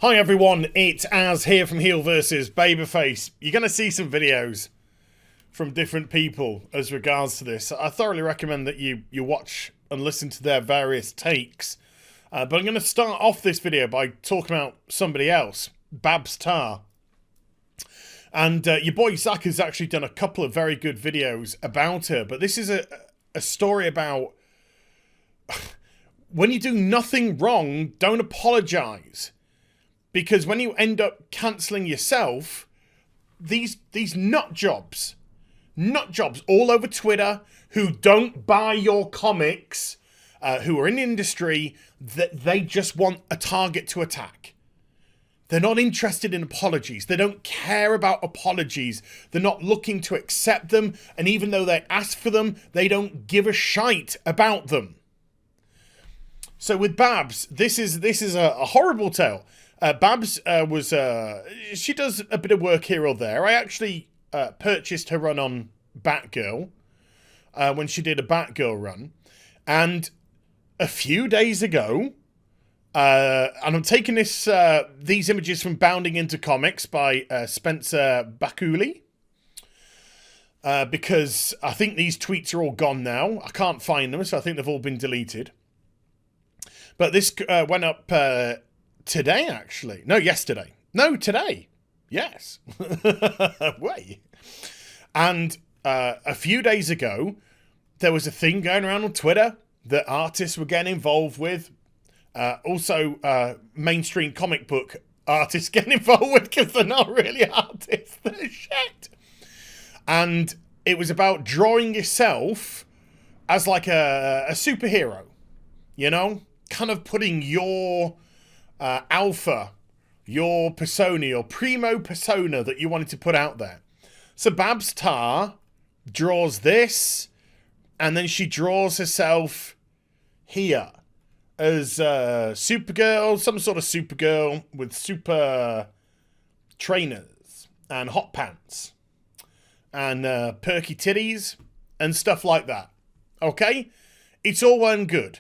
Hi everyone, it's Az here from HeelvsBabyface. You're going to see some videos from different people as regards to this. I thoroughly recommend that you watch and listen to their various takes. But I'm going to start off this video by talking about somebody else, Babs Tarr. And your boy Zach has actually done a couple of very good videos about her. But this is a story about when you do nothing wrong, don't apologise. Because when you end up cancelling yourself, these nut jobs all over Twitter who don't buy your comics, who are in the industry, that they just want a target to attack. They're not interested in apologies. They don't care about apologies. They're not looking to accept them. And even though they ask for them, they don't give a shite about them. So with Babs, this is a horrible tale. Babs she does a bit of work here or there. I actually purchased her run on Batgirl when she did a Batgirl run. And a few days ago, and I'm taking these images from Bounding Into Comics by Spencer Bakuli. Because I think these tweets are all gone now. I can't find them, so I think they've all been deleted. But this went up today, actually. No, yesterday. No, today. Yes. Wait. And a few days ago, there was a thing going around on Twitter that artists were getting involved with. Also, mainstream comic book artists getting involved with, because they're not really artists. They're shit. And it was about drawing yourself as like a superhero. You know? Kind of putting your alpha, your persona, your primo persona that you wanted to put out there. So Babs Tarr draws this, and then she draws herself here as Supergirl, some sort of Supergirl with super trainers and hot pants and perky titties and stuff like that. Okay? It's all well and good.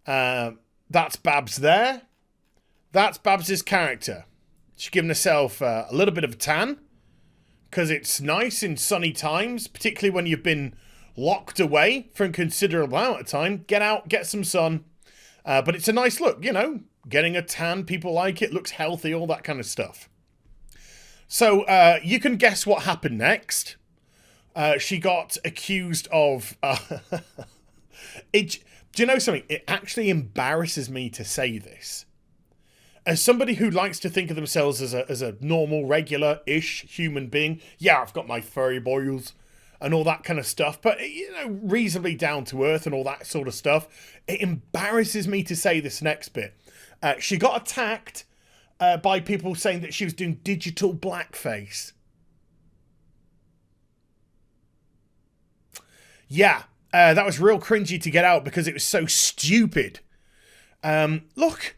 That's Babs there. That's Babs's character. She's given herself a little bit of a tan, because it's nice in sunny times, particularly when you've been locked away for a considerable amount of time. Get out, get some sun. But it's a nice look, you know. Getting a tan, people like it, looks healthy, all that kind of stuff. So you can guess what happened next. She got accused of... Do you know something? It actually embarrasses me to say this. As somebody who likes to think of themselves as a normal, regular-ish human being, yeah, I've got my furry boils and all that kind of stuff, but, you know, reasonably down to earth and all that sort of stuff. It embarrasses me to say this next bit. She got attacked by people saying that she was doing digital blackface. Yeah. That was real cringy to get out because it was so stupid. Look.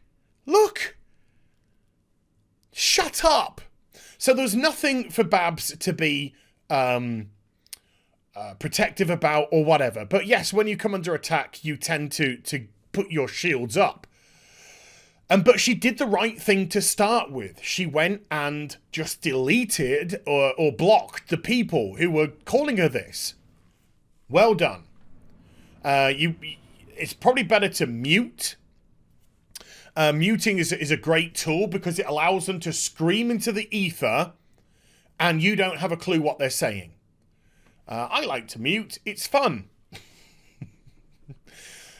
Shut up. So there's nothing for Babs to be protective about or whatever. But yes, when you come under attack, you tend to put your shields up. But she did the right thing to start with. She went and just deleted or blocked the people who were calling her this. Well done. It's probably better to mute. Muting is a great tool because it allows them to scream into the ether and you don't have a clue what they're saying. I like to mute. It's fun.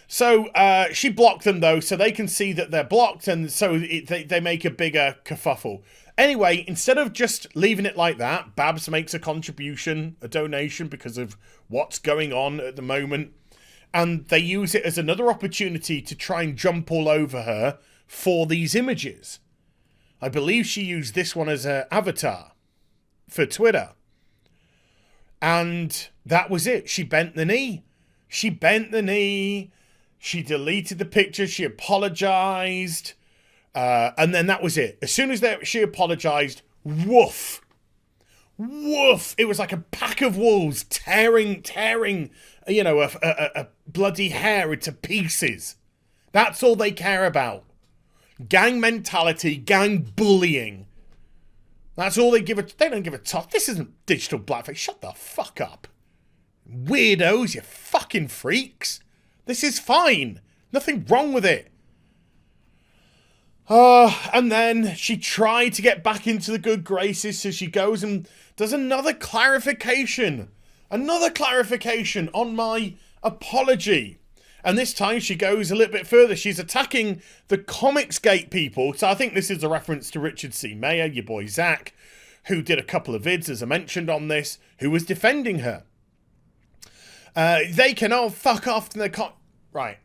So she blocked them, though, so they can see that they're blocked, and so they make a bigger kerfuffle. Anyway, instead of just leaving it like that, Babs makes a contribution, a donation, because of what's going on at the moment. And they use it as another opportunity to try and jump all over her for these images. I believe she used this one as an avatar for Twitter. And that was it. She bent the knee. She deleted the picture. She apologized. And then that was it. As soon as she apologized, woof. Woof. It was like a pack of wolves tearing, you know, a bloody hair into pieces. That's all they care about. Gang mentality, gang bullying. That's all they give a... They don't give a toss. This isn't digital blackface. Shut the fuck up. Weirdos, you fucking freaks. This is fine. Nothing wrong with it. And then she tried to get back into the good graces, so she goes and does another clarification. Another clarification on my apology. And this time she goes a little bit further. She's attacking the Comicsgate people. So I think this is a reference to Richard C. Mayer, your boy Zach, who did a couple of vids, as I mentioned on this, who was defending her. They can all fuck off and they can't... Right.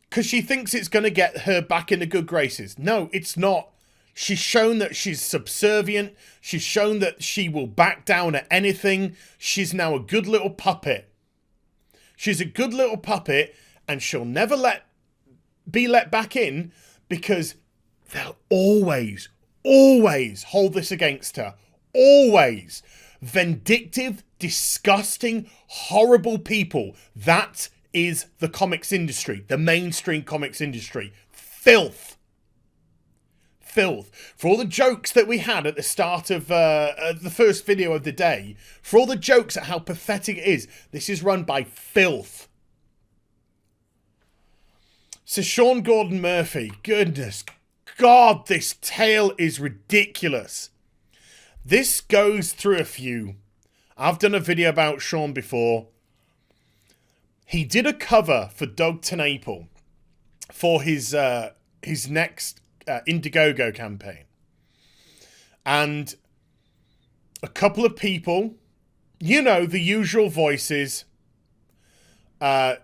Because she thinks it's going to get her back in the good graces. No, it's not. She's shown that she's subservient. She's shown that she will back down at anything. She's now a good little puppet. She's a good little puppet, and she'll never be let back in because they'll always hold this against her. Always. Vindictive, disgusting, horrible people. That is the comics industry, the mainstream comics industry. Filth. Filth. For all the jokes that we had at the start of the first video of the day, for all the jokes at how pathetic it is, this is run by filth. So Sean Gordon Murphy, goodness God, this tale is ridiculous. This goes through a few. I've done a video about Sean before. He did a cover for Doug TenNapel for his next Indiegogo campaign. And a couple of people, you know, the usual voices, called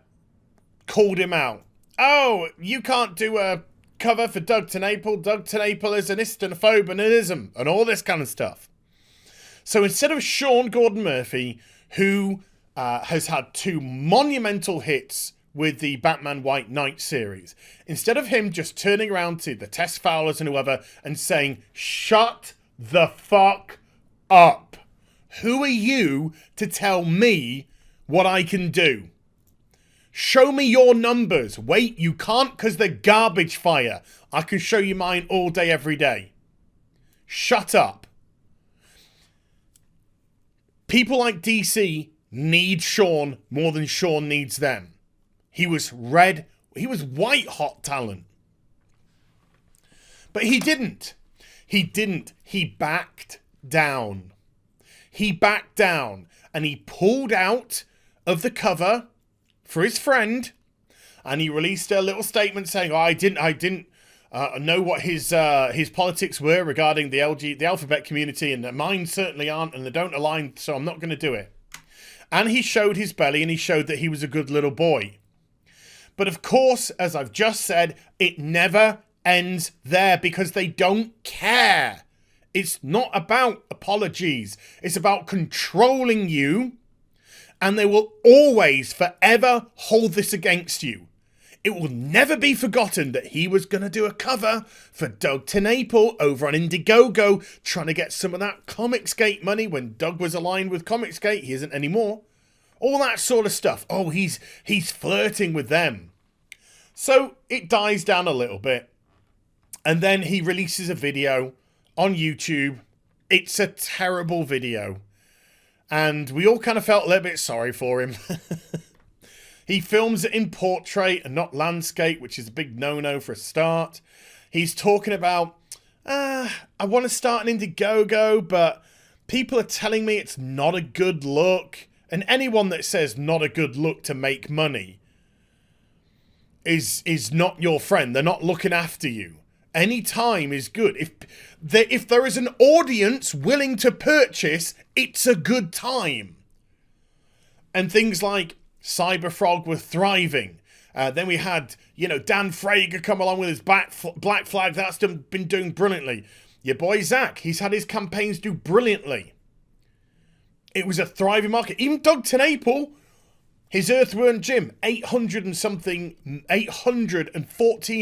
him out. Oh, you can't do a cover for Doug TenNapel. Doug TenNapel is an Islamophobe and an ism and all this kind of stuff. So instead of Sean Gordon Murphy, who has had 2 monumental hits with the Batman White Knight series, instead of him just turning around to the Tess Fowlers and whoever and saying, shut the fuck up. Who are you to tell me what I can do? Show me your numbers. Wait, you can't because they're garbage fire. I can show you mine all day, every day. Shut up. People like DC need Sean more than Sean needs them. He was white hot talent. But he didn't. He backed down. He backed down and he pulled out of the cover for his friend, and he released a little statement saying, oh, I didn't know what his politics were regarding the alphabet community, and mine certainly aren't, and they don't align, so I'm not going to do it. And he showed his belly, and he showed that he was a good little boy. But of course, as I've just said, it never ends there because they don't care. It's not about apologies. It's about controlling you. And they will always, forever hold this against you. It will never be forgotten that he was going to do a cover for Doug TenNapel over on Indiegogo, trying to get some of that Comicsgate money when Doug was aligned with Comicsgate. He isn't anymore. All that sort of stuff. Oh, he's flirting with them. So it dies down a little bit. And then he releases a video on YouTube. It's a terrible video. And we all kind of felt a little bit sorry for him. He films it in portrait and not landscape, which is a big no-no for a start. He's talking about, I want to start an Indiegogo, but people are telling me it's not a good look. And anyone that says not a good look to make money is not your friend. They're not looking after you. Any time is good. If there is an audience willing to purchase, it's a good time. And things like Cyberfrog were thriving. Then we had, Dan Frager come along with his Black Flag. That's been doing brilliantly. Your boy Zach, he's had his campaigns do brilliantly. It was a thriving market. Even Doug TenNapel, his Earthworm Jim, 814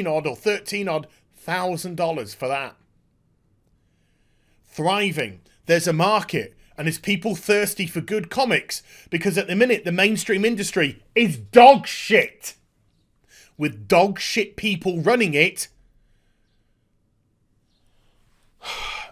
odd or 13 odd $1,000 for that. Thriving. There's a market. And there's people thirsty for good comics. Because at the minute, the mainstream industry is dog shit. With dog shit people running it,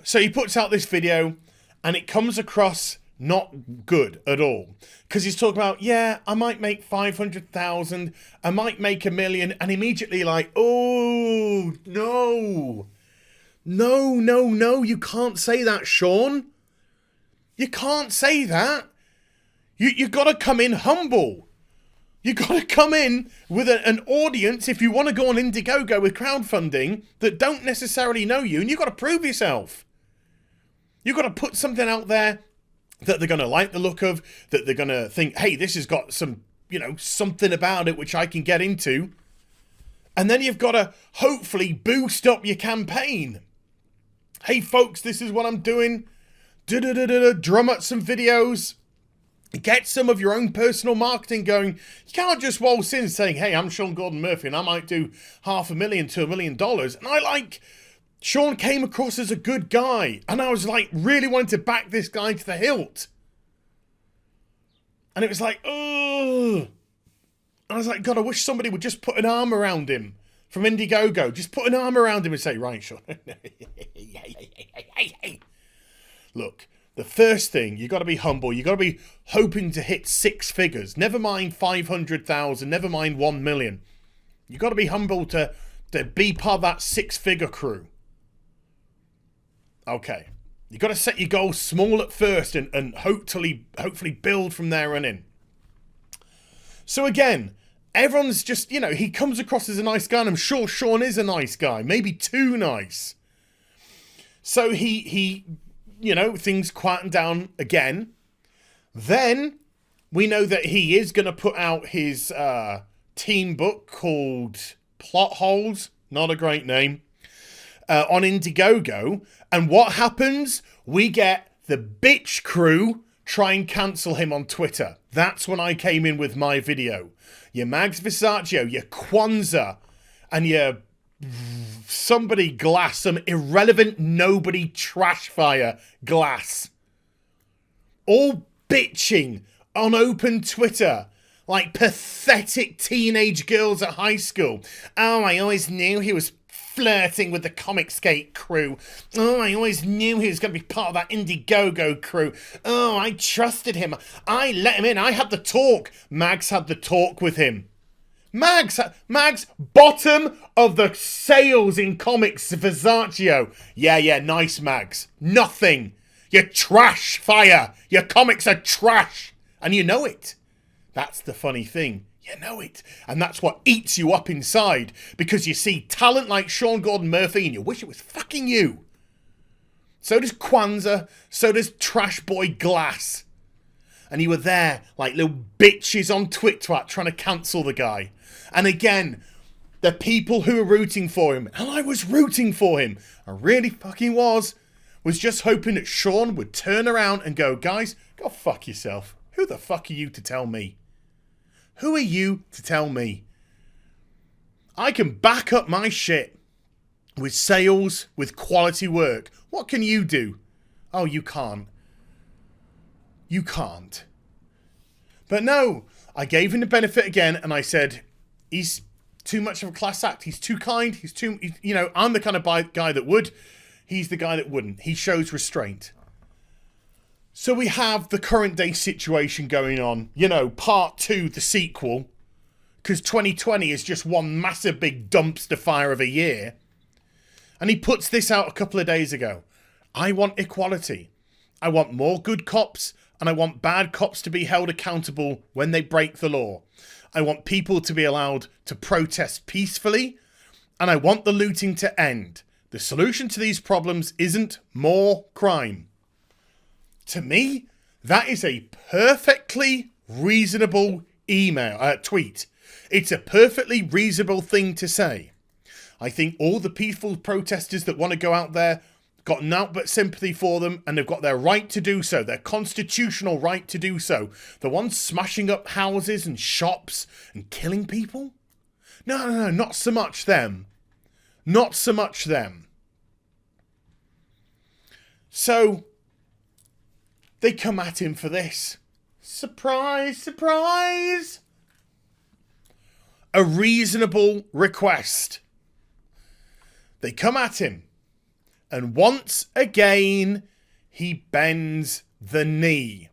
So he puts out this video and it comes across not good at all. Because he's talking about, yeah, I might make 500,000, I might make 1 million, and immediately like, oh, no. No, you can't say that, Sean. You can't say that. You got to come in humble. You got to come in with an audience, if you want to go on Indiegogo with crowdfunding, that don't necessarily know you, and you've got to prove yourself. You've got to put something out there that they're going to like the look of, that they're going to think, hey, this has got some, something about it which I can get into. And then you've got to hopefully boost up your campaign. Hey, folks, this is what I'm doing. Drum up some videos. Get some of your own personal marketing going. You can't just waltz in saying, hey, I'm Sean Gordon Murphy and I might do $500,000 to $1 million. And Sean came across as a good guy. And I was really wanting to back this guy to the hilt. And it was I was like, God, I wish somebody would just put an arm around him from Indiegogo. Just put an arm around him and say, right, Sean. Hey. Look, the first thing, you got to be humble. You got to be hoping to hit 6 figures. Never mind 500,000. Never mind 1 million. You got to be humble to be part of that 6-figure crew. Okay. You got to set your goals small at first and hopefully build from there on in. So again, everyone's just, he comes across as a nice guy, and I'm sure Sean is a nice guy. Maybe too nice. So he things quieten down again. Then we know that he is going to put out his team book called Plot Holes. Not a great name. On Indiegogo. And what happens? We get the bitch crew try and cancel him on Twitter. That's when I came in with my video. Your Mags Versace, your Kwanzaa, and your somebody glass, some irrelevant nobody trash fire glass. All bitching on open Twitter like pathetic teenage girls at high school. Oh, I always knew he was flirting with the Comic Skate crew. Oh, I always knew he was going to be part of that Indiegogo crew. Oh, I trusted him. I let him in. I had the talk. Mags had the talk with him. Mags, bottom of the sales in comics, Versace. Yeah, nice, Mags. Nothing. You're trash fire. Your comics are trash. And you know it. That's the funny thing. You know it. And that's what eats you up inside. Because you see talent like Sean Gordon Murphy and you wish it was fucking you. So does Kwanzaa. So does Trash Boy Glass. And you were there like little bitches on TwitTwat trying to cancel the guy. And again, the people who were rooting for him, and I was rooting for him, I really fucking was just hoping that Sean would turn around and go, guys, go fuck yourself. Who the fuck are you to tell me? Who are you to tell me? I can back up my shit with sales, with quality work. What can you do? Oh, you can't. You can't. But no, I gave him the benefit again and I said, he's too much of a class act. He's too kind. I'm the kind of guy that would. He's the guy that wouldn't. He shows restraint. So we have the current day situation going on. Part 2, the sequel. Because 2020 is just one massive big dumpster fire of a year. And he puts this out a couple of days ago. I want equality. I want more good cops. And I want bad cops to be held accountable when they break the law. I want people to be allowed to protest peacefully. And I want the looting to end. The solution to these problems isn't more crime. To me, that is a perfectly reasonable tweet. It's a perfectly reasonable thing to say. I think all the peaceful protesters that want to go out there got naught but sympathy for them, and they've got their right to do so, their constitutional right to do so. The ones smashing up houses and shops and killing people? No, not so much them. Not so much them. So they come at him for this. Surprise, surprise! A reasonable request. They come at him. And once again, he bends the knee.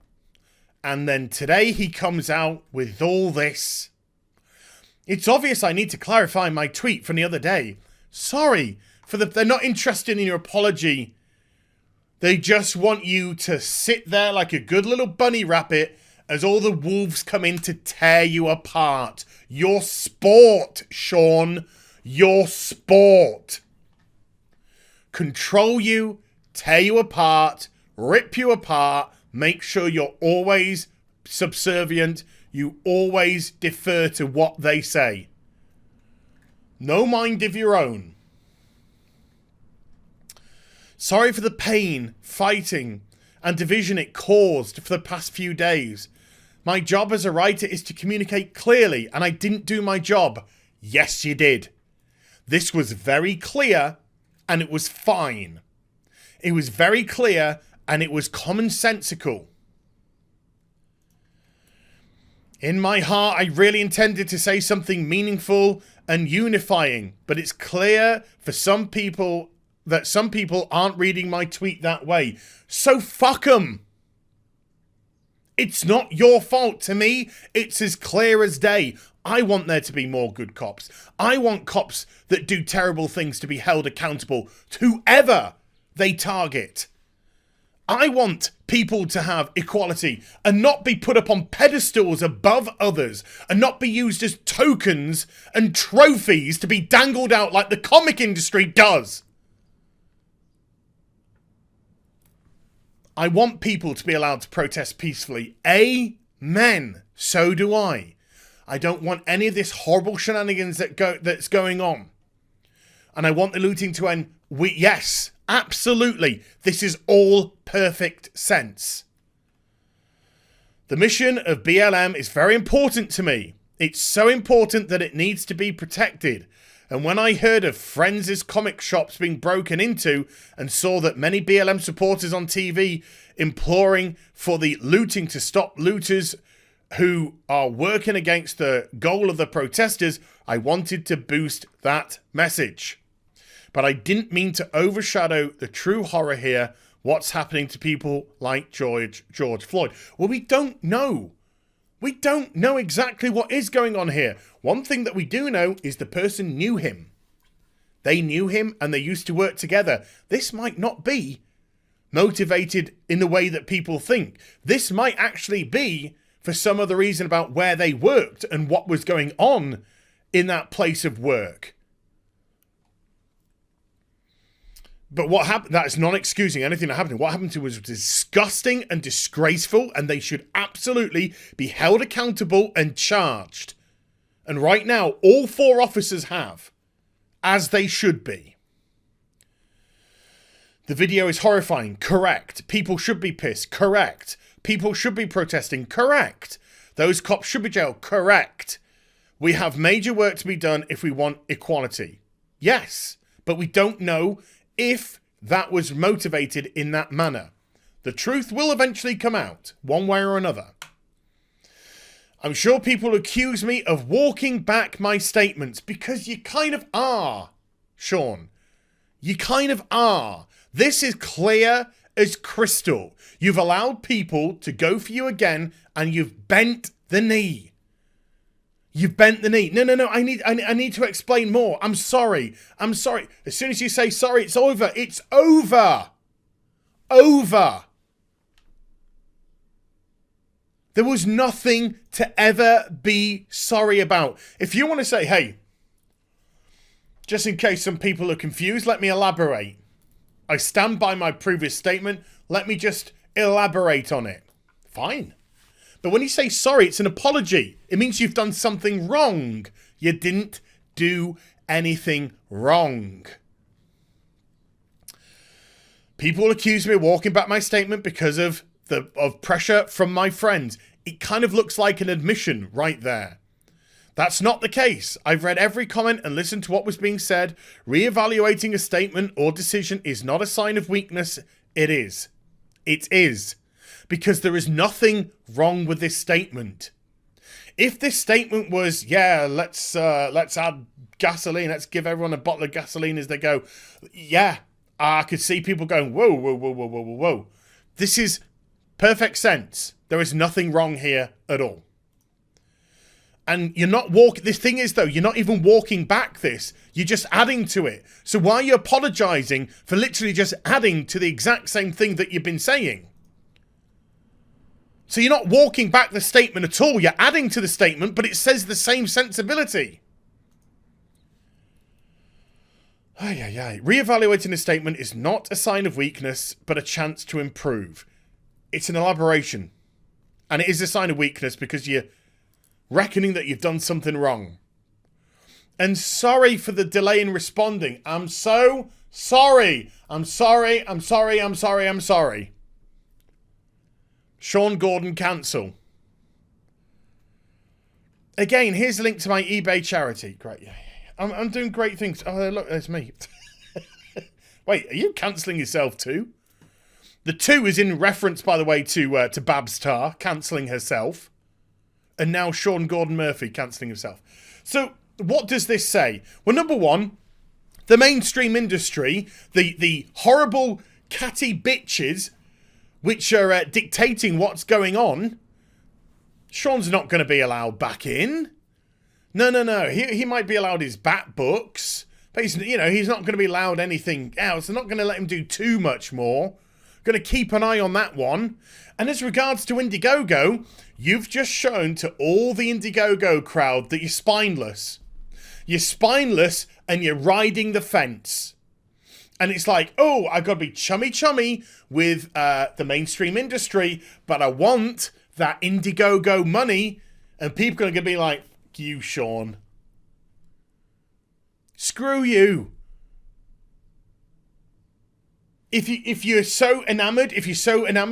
And then today he comes out with all this. It's obvious I need to clarify my tweet from the other day. Sorry, they're not interested in your apology. They just want you to sit there like a good little bunny rabbit as all the wolves come in to tear you apart. Your sport, Sean. Your sport. Control you, tear you apart, rip you apart, make sure you're always subservient. You always defer to what they say. No mind of your own. Sorry for the pain, fighting, and division it caused for the past few days. My job as a writer is to communicate clearly, and I didn't do my job. Yes, you did. This was very clear, and it was fine. It was very clear, and it was commonsensical. In my heart, I really intended to say something meaningful and unifying, but it's clear for some people that some people aren't reading my tweet that way. So fuck 'em. It's not your fault. To me, it's as clear as day. I want there to be more good cops. I want cops that do terrible things to be held accountable to whoever they target. I want people to have equality and not be put up on pedestals above others and not be used as tokens and trophies to be dangled out like the comic industry does. I want people to be allowed to protest peacefully. Amen. So do I. I don't want any of this horrible shenanigans that's going on. And I want the looting to end. Yes, absolutely. This is all perfect sense. The mission of BLM is very important to me. It's so important that it needs to be protected. And when I heard of Friends' comic shops being broken into and saw that many BLM supporters on TV imploring for the looting to stop looters who are working against the goal of the protesters, I wanted to boost that message. But I didn't mean to overshadow the true horror here, what's happening to people like George Floyd. Well, we don't know. We don't know exactly what is going on here. One thing that we do know is the person knew him. They knew him and they used to work together. This might not be motivated in the way that people think. This might actually be for some other reason about where they worked and what was going on in that place of work. But what happened, that's not excusing anything that happened. What happened to was disgusting and disgraceful, and they should absolutely be held accountable and charged. And right now, all 4 officers have, as they should be. The video is horrifying. Correct. People should be pissed. Correct. People should be protesting. Correct. Those cops should be jailed. Correct. We have major work to be done if we want equality. Yes, but we don't know if that was motivated in that manner. The truth will eventually come out, one way or another. I'm sure people accuse me of walking back my statements because you kind of are, Sean. You kind of are. This is clear as crystal. You've allowed people to go for you again and you've bent the knee. You've bent the knee. No. I need to explain more. I'm sorry. As soon as you say sorry, it's over. It's over. Over. There was nothing to ever be sorry about. If you want to say, hey, just in case some people are confused, let me elaborate. I stand by my previous statement. Let me just elaborate on it. Fine. But when you say sorry, it's an apology. It means you've done something wrong. You didn't do anything wrong. People accuse me of walking back my statement because of pressure from my friends. It kind of looks like an admission right there. That's not the case. I've read every comment and listened to what was being said. Reevaluating a statement or decision is not a sign of weakness. It is. It is. Because there is nothing wrong with this statement. If this statement was, yeah, let's add gasoline, let's give everyone a bottle of gasoline as they go. Yeah, I could see people going, whoa, whoa, whoa, whoa, whoa, whoa, whoa. This is perfect sense. There is nothing wrong here at all. And you're not walking. This thing is, though, you're not even walking back this. You're just adding to it. So why are you apologizing for literally just adding to the exact same thing that you've been saying? So you're not walking back the statement at all. You're adding to the statement, but it says the same sensibility. Reevaluating a statement is not a sign of weakness, but a chance to improve. It's an elaboration. And it is a sign of weakness because you're reckoning that you've done something wrong. And sorry for the delay in responding. I'm so sorry. I'm sorry. Sean Gordon, cancel. Again, here's a link to my eBay charity. Great. I'm doing great things. Oh, look, there's me. Wait, are you cancelling yourself too? The 2 is in reference, by the way, to Babstar cancelling herself. And now Sean Gordon Murphy cancelling himself. So, what does this say? Well, number one, the mainstream industry, the horrible catty bitches which are dictating what's going on, Sean's not going to be allowed back in. No. He might be allowed his bat books, but he's not going to be allowed anything else. They're not going to let him do too much more. Going to keep an eye on that one. And as regards to Indiegogo, you've just shown to all the Indiegogo crowd that you're spineless. You're spineless and you're riding the fence. And it's like, oh, I've got to be chummy with the mainstream industry, but I want that Indiegogo money. And people are going to be like, you, Sean. Screw you. If you're so enamored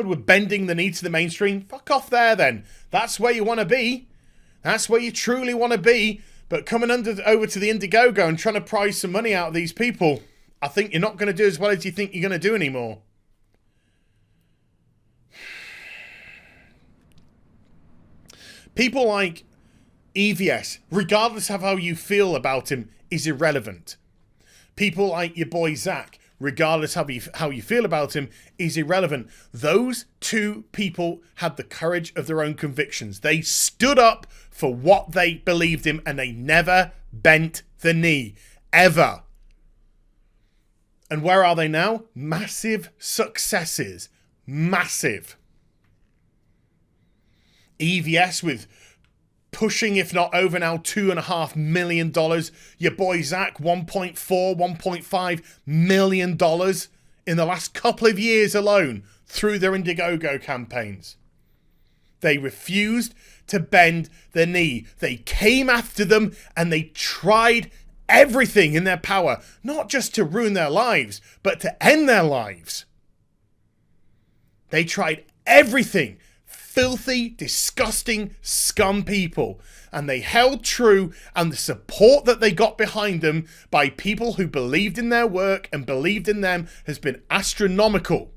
with bending the knee to the mainstream, fuck off there then. That's where you want to be. That's where you truly want to be. But coming over to the Indiegogo and trying to prize some money out of these people, I think you're not going to do as well as you think you're going to do anymore. People like EVS, regardless of how you feel about him, is irrelevant. People like your boy Zach, regardless of how you feel about him, is irrelevant. Those 2 people had the courage of their own convictions. They stood up for what they believed in and they never bent the knee. Ever. And where are they now? Massive successes. Massive. EVS with pushing, if not over now, $2.5 million. Your boy Zach, $1.5 million in the last couple of years alone through their Indiegogo campaigns. They refused to bend the knee. They came after them and they tried everything in their power, not just to ruin their lives, but to end their lives. They tried everything. Filthy, disgusting scum people. And they held true, and the support that they got behind them by people who believed in their work and believed in them has been astronomical.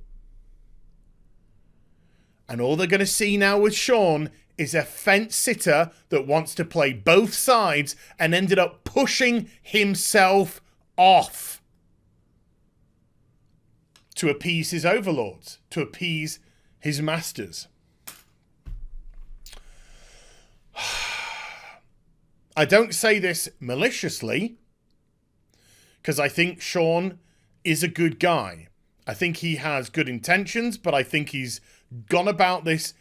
And all they're going to see now with Sean is a fence sitter that wants to play both sides and ended up pushing himself off to appease his overlords, to appease his masters. I don't say this maliciously, because I think Sean is a good guy. I think he has good intentions, but I think he's gone about this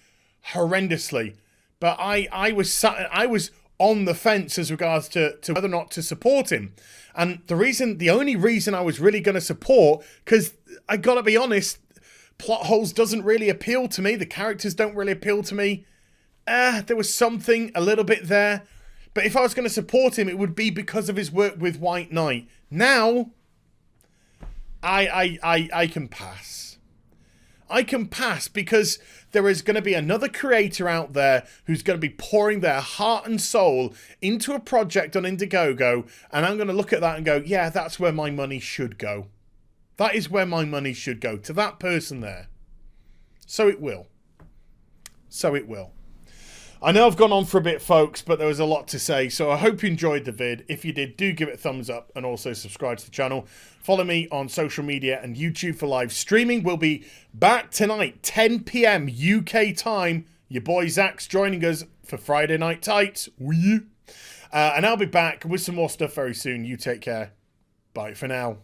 horrendously. But I was on the fence as regards to whether or not to support him. And the only reason I was really going to support, because I got to be honest, plot holes doesn't really appeal to me. The characters don't really appeal to me. There was something a little bit there. But if I was going to support him, it would be because of his work with White Knight. Now, I can pass. I can pass because there is going to be another creator out there who's going to be pouring their heart and soul into a project on Indiegogo, and I'm going to look at that and go, yeah, that's where my money should go. That is where my money should go, to that person there. So it will. So it will. I know I've gone on for a bit, folks, but there was a lot to say, so I hope you enjoyed the vid. If you did, do give it a thumbs up and also subscribe to the channel. Follow me on social media and YouTube for live streaming. We'll be back tonight, 10 p.m. UK time. Your boy Zach's joining us for Friday Night Tights. And I'll be back with some more stuff very soon. You take care. Bye for now.